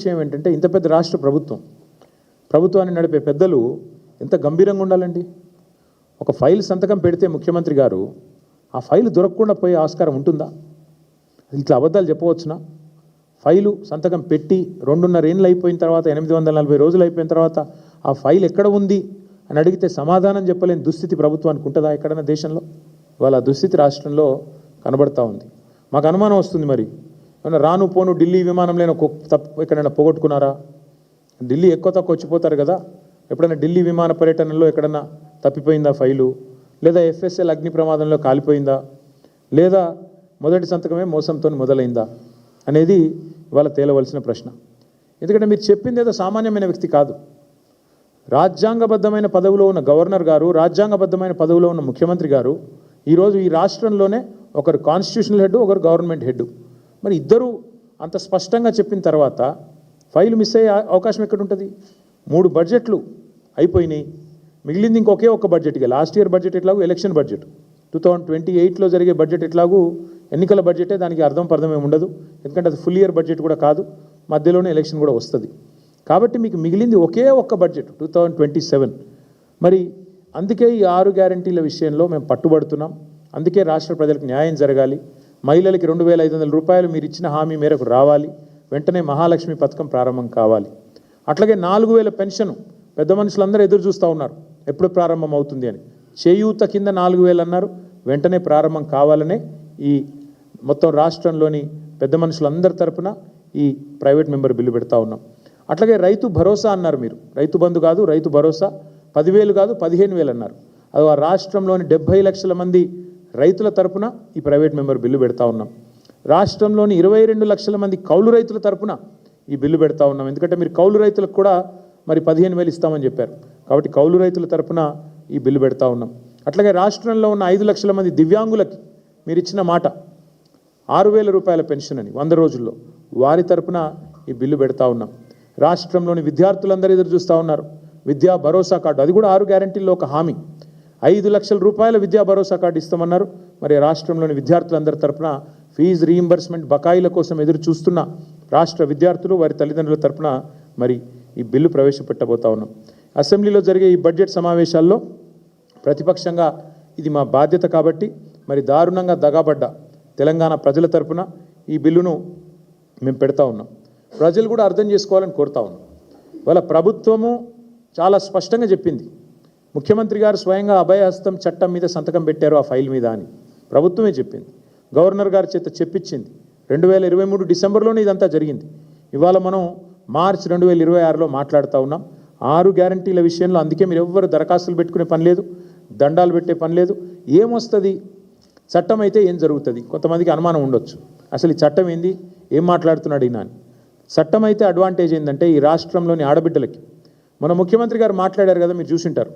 విషయం ఏంటంటే ఇంత పెద్ద రాష్ట్ర ప్రభుత్వాన్ని నడిపే పెద్దలు ఎంత గంభీరంగా ఉండాలండి. ఒక ఫైల్ సంతకం పెడితే ముఖ్యమంత్రి గారు ఆ ఫైల్ దొరకకుండా పోయే ఆస్కారం ఉంటుందా? ఇట్లా అబద్ధాలు చెప్పవచ్చునా? ఫైలు సంతకం పెట్టి 2.5 ఏళ్ళు అయిపోయిన తర్వాత 840 రోజులు అయిపోయిన తర్వాత ఆ ఫైల్ ఎక్కడ ఉంది అని అడిగితే సమాధానం చెప్పలేని దుస్థితి ప్రభుత్వానికి ఉంటుందా ఎక్కడైనా దేశంలో? వాళ్ళ దుస్థితి రాష్ట్రంలో కనబడతా ఉంది. మాకు అనుమానం వస్తుంది, మరి రాను పోను ఢిల్లీ విమానంలో ఎక్కడైనా పోగొట్టుకున్నారా? ఢిల్లీ ఎక్కువ తక్కువ వచ్చిపోతారు కదా, ఎప్పుడైనా ఢిల్లీ విమాన పర్యటనలో ఎక్కడన్నా తప్పిపోయిందా ఫైలు? లేదా ఎఫ్ఎస్ఎల్ అగ్ని ప్రమాదంలో కాలిపోయిందా? లేదా మొదటి సంతకమే మోసంతో మొదలైందా అనేది ఇవాళ తేలవలసిన ప్రశ్న. ఎందుకంటే మీరు చెప్పింది ఏదో సామాన్యమైన వ్యక్తి కాదు. రాజ్యాంగబద్ధమైన పదవిలో ఉన్న గవర్నర్ గారు, రాజ్యాంగబద్ధమైన పదవిలో ఉన్న ముఖ్యమంత్రి గారు ఈరోజు ఈ రాష్ట్రంలోనే ఒకరు కాన్స్టిట్యూషనల్ హెడ్, ఒకరు గవర్నమెంట్ హెడ్. మరి ఇద్దరు అంత స్పష్టంగా చెప్పిన తర్వాత ఫైల్ మిస్ అయ్యే అవకాశం ఎక్కడ ఉంటుంది? 3 బడ్జెట్లు అయిపోయినాయి, మిగిలింది ఇంకొకే ఒక్క బడ్జెట్. ఇక లాస్ట్ ఇయర్ బడ్జెట్ ఎట్లాగూ ఎలక్షన్ బడ్జెట్, 2028లో జరిగే బడ్జెట్ ఎట్లాగూ ఎన్నికల బడ్జెటే, దానికి అర్థం ఏమి ఉండదు. ఎందుకంటే అది ఫుల్ ఇయర్ బడ్జెట్ కూడా కాదు, మధ్యలోనే ఎలక్షన్ కూడా వస్తుంది. కాబట్టి మీకు మిగిలింది ఒకే ఒక్క బడ్జెట్ 2027. మరి అందుకే ఈ 6 గ్యారంటీల విషయంలో మేము పట్టుబడుతున్నాం. అందుకే రాష్ట్ర ప్రజలకు న్యాయం జరగాలి. మహిళలకి 2,500 రూపాయలు మీరు ఇచ్చిన హామీ మేరకు రావాలి. వెంటనే మహాలక్ష్మి పథకం ప్రారంభం కావాలి. అట్లాగే 4,000 పెన్షన్ పెద్ద మనుషులందరూ ఎదురు చూస్తూ ఉన్నారు ఎప్పుడు ప్రారంభం అవుతుంది అని. చేయూత కింద 4,000 అన్నారు, వెంటనే ప్రారంభం కావాలనే ఈ మొత్తం రాష్ట్రంలోని పెద్ద మనుషులందరి తరపున ఈ ప్రైవేట్ మెంబర్ బిల్లు పెడతా ఉన్నాం. అట్లాగే రైతు భరోసా అన్నారు మీరు, రైతు బంధు కాదు రైతు భరోసా, 10,000 కాదు 15,000 అన్నారు. అది ఆ రాష్ట్రంలోని 70 లక్షల మంది రైతుల తరపున ఈ ప్రైవేట్ మెంబర్ బిల్లు పెడతా ఉన్నాం. రాష్ట్రంలోని 22 లక్షల మంది కౌలు రైతుల తరపున ఈ బిల్లు పెడతా ఉన్నాం. ఎందుకంటే మీరు కౌలు రైతులకు కూడా మరి 15,000 ఇస్తామని చెప్పారు, కాబట్టి కౌలు రైతుల తరపున ఈ బిల్లు పెడతా ఉన్నాం. అట్లాగే రాష్ట్రంలో ఉన్న 5 లక్షల మంది దివ్యాంగులకి మీరు ఇచ్చిన మాట 6,000 రూపాయల పెన్షన్ అని 100 రోజుల్లో, వారి తరపున ఈ బిల్లు పెడతా ఉన్నాం. రాష్ట్రంలోని విద్యార్థులందరూ ఎదురు చూస్తూ ఉన్నారు విద్యా భరోసా కార్డు, అది కూడా 6 గ్యారంటీల్లో ఒక హామీ. 5 లక్షల రూపాయల విద్యా భరోసా కార్డు ఇస్తామన్నారు. మరి రాష్ట్రంలోని విద్యార్థులందరి తరపున ఫీజు రీయింబర్స్మెంట్ బకాయిల కోసం ఎదురు చూస్తున్న రాష్ట్ర విద్యార్థులు, వారి తల్లిదండ్రుల తరపున మరి ఈ బిల్లు ప్రవేశపెట్టబోతా ఉన్నాం. అసెంబ్లీలో జరిగే ఈ బడ్జెట్ సమావేశాల్లో ప్రతిపక్షంగా ఇది మా బాధ్యత కాబట్టి మరి దారుణంగా దగాబడ్డ తెలంగాణ ప్రజల తరపున ఈ బిల్లును మేము పెడతా ఉన్నాం. ప్రజలు కూడా అర్థం చేసుకోవాలని కోరుతా ఉన్నాం. వాళ్ళ ప్రభుత్వము చాలా స్పష్టంగా చెప్పింది, ముఖ్యమంత్రి గారు స్వయంగా అభయహస్తం చట్టం మీద సంతకం పెట్టారు ఆ ఫైల్ మీద అని ప్రభుత్వమే చెప్పింది. గవర్నర్ గారి చేత చెప్పించింది. 2023 డిసెంబర్లోనే ఇదంతా జరిగింది. ఇవాళ మనం మార్చ్ 2026లో మాట్లాడుతూ ఉన్నాం 6 గ్యారంటీల విషయంలో. అందుకే మీరు ఎవ్వరు దరఖాస్తులు పెట్టుకునే పని లేదు, దండాలు పెట్టే పని లేదు. ఏమొస్తుంది? చట్టం అయితే ఏం జరుగుతుంది? కొంతమందికి అనుమానం ఉండొచ్చు, అసలు ఈ చట్టం ఏంది, ఏం మాట్లాడుతున్నాడు ఈయన అని. చట్టం అయితే అడ్వాంటేజ్ ఏంటంటే ఈ రాష్ట్రంలోని ఆడబిడ్డలకి, మన ముఖ్యమంత్రి గారు మాట్లాడారు కదా, మీరు చూసింటారు,